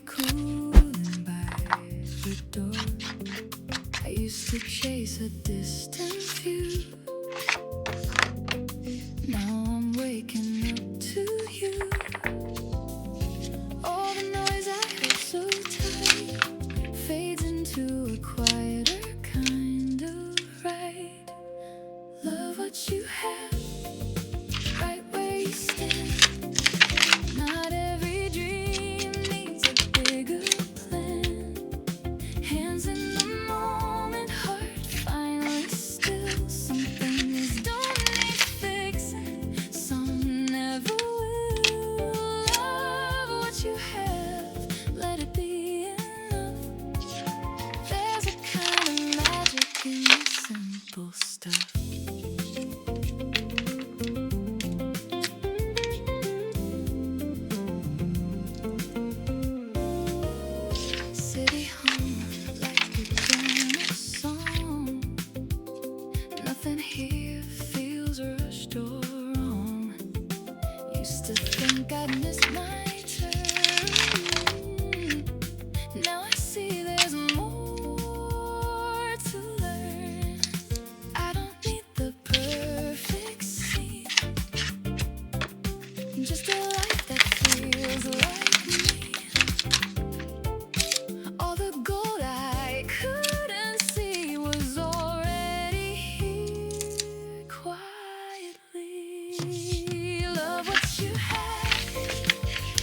cooling by the door. I used to chase a distant view. Now I'm waking up to you. All the noise I held so tight fades into a quieter kind of right. Love what you have, right where you stand. Not every dream needs a bigger plan. Hands in the moment, heart finally still. Some things don't need fixing, some never will. Love what you have, let it be enough. There's a kind of magic in the simple stuff. City hum like a piano song. Nothing here feels rushed or wrong. Used to think I'd miss my turn. Now I see there's more to learn. I don't need the perfect scene, just a life that feels like me. All the gold I couldn't see was already here quietly. Love what you have,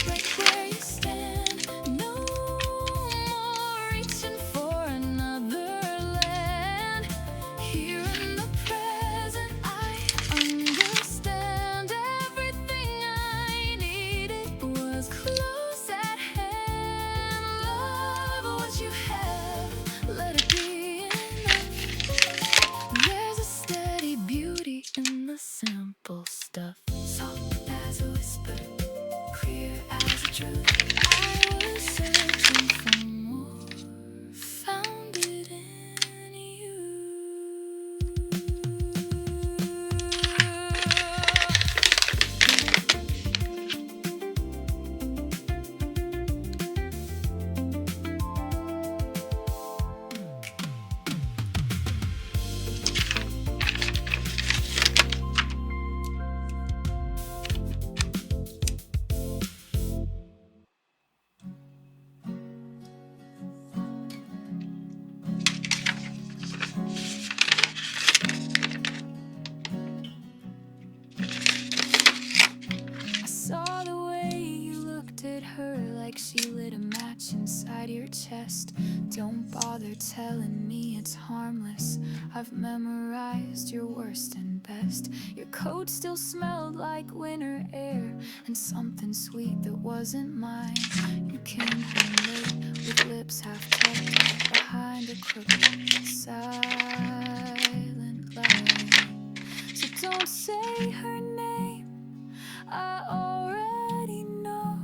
right where you stand. No more reaching for another land. Here in the present, I understand. Everything I needed was close at hand. Love what you have, let it be enough. There's a steady beauty in the simple stuff. Soft as a whisper, clear as a truth. I was searching for more, found it in you. I saw the way you looked at her like she lit a match inside your chest. Don't bother telling me it's harmless. I've memorized your worst and best. Your coat still smelled like winter air and something sweet that wasn't mine. You came home late with lips half tucked behind a crooked silent lie. So don't say her name, I already know.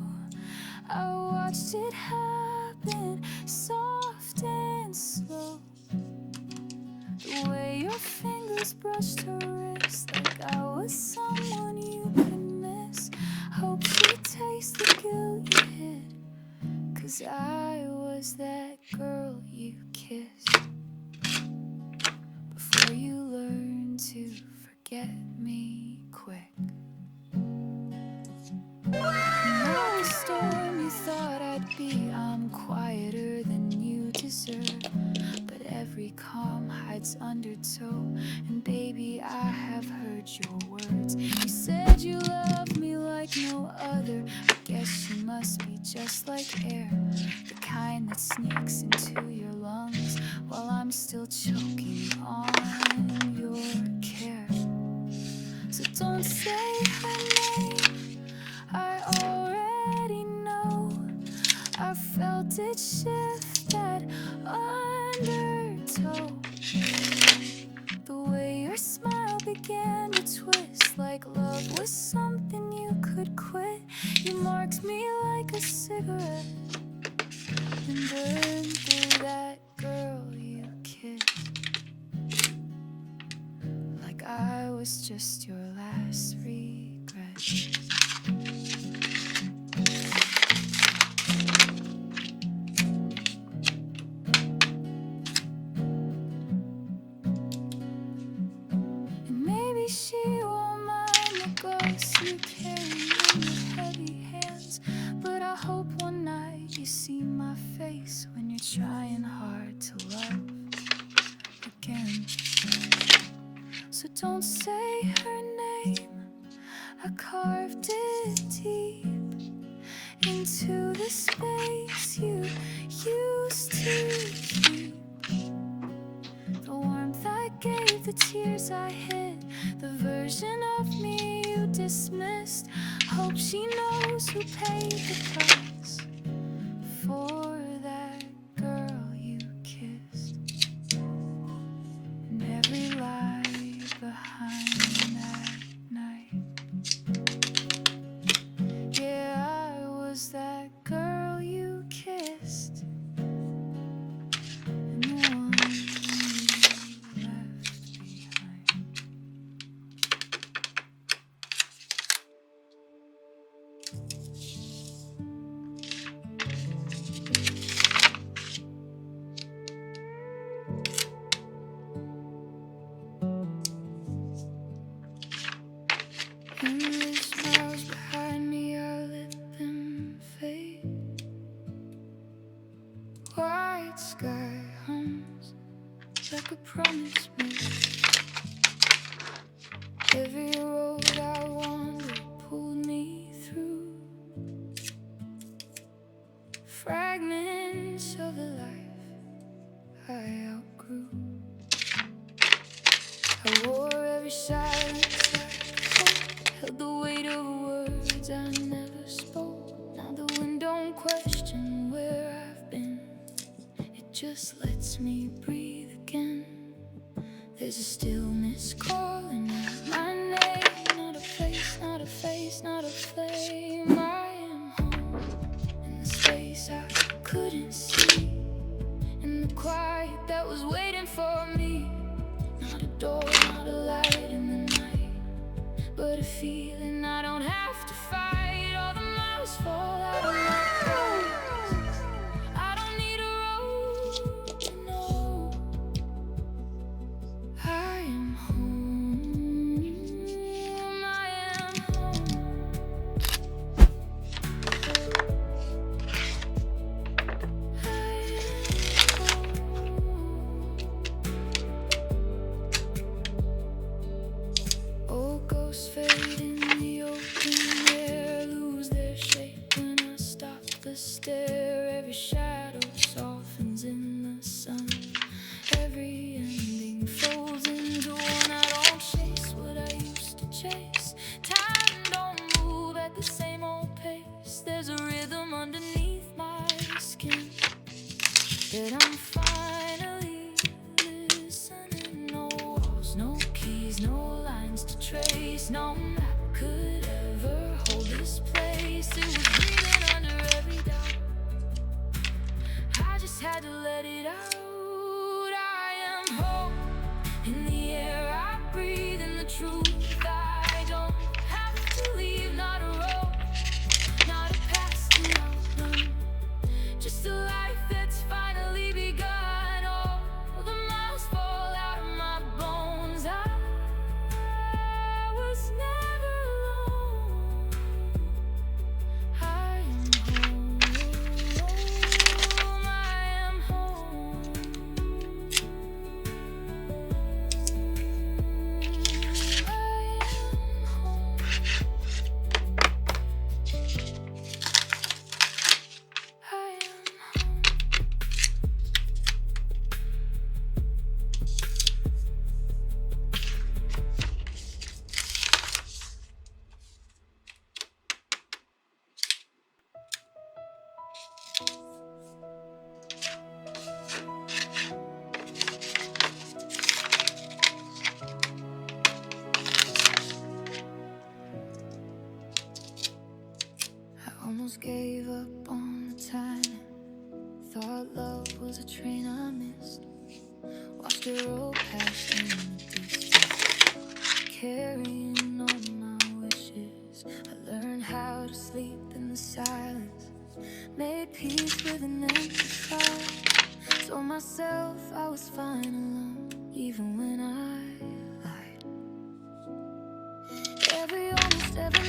I watched it happen, soft and slow. The way your fingers brushed her wrist, like I was someone you could miss. Hope she tastes the guilt you hid, 'cause I was that girl you kissed. Before you learned to forget me quick. Now the storm you thought I'd be, I'm quieter than you deserve. But every calm hides undertow, and baby, I have heard your words. You said you love me like no other. I guess you must be just like air, the kind that sneaks into your lungs while I'm still choking on your care. So don't say her name, I already know. I felt it shift that undertow. The way your smile began to twist, like love was something you could quit. You marked me like a cigarette and burned through that girl you kissed. Like I was just your last regret. it deep into the space you used to keep. The warmth I gave, the tears I hid, the version of me you dismissed. Hope she knows who paid the price for that girl you kissed, and every lie behind that night. Yeah, I was that girl you kissed, and the one you left behind. Endless miles behind me, I let them fade. White sky hums like a promise made. Every road I wandered pulled me through fragments of a life I outgrew. I wore every silence like hope, held the weight of words I never spoke. Now the wind don't question where I've been, it just lets me breathe again. There's a stillness calling out my name, not a place, not a face, not a flame. I am home in the space I couldn't see, in the quiet that was waiting for me. Not a door, not a light in the night, but a feeling I don't have to fight. All the miles fall out of my eyes. I don't need a road to know I am home. I am home. I am home. Old ghosts fade in the open air, lose their shape when I stop the stare. Every shadow softens in the sun, every ending folds into one. I don't chase what I used to chase, time don't move at the same old pace. There's a rhythm underneath my skin that I'm finally listening. No walls, no keys, no lines to trace, no map could ever hold this place. It was breathing under every doubt, I just had to let it out. I am home in the air I breathe, in the truth I don't have to leave. Not a road, not a past to outrun, just a life that's finally begun. All the miles fall out of my bones. I was never alone. I am home. I am home. I am home. I am home. I almost gave up on the time, thought love was a train I missed. Watched it roll past in the distance, carrying all my wishes. I learned how to sleep in the silence, made peace with an empty thought. Told myself I was fine alone, even when I lied. Almost every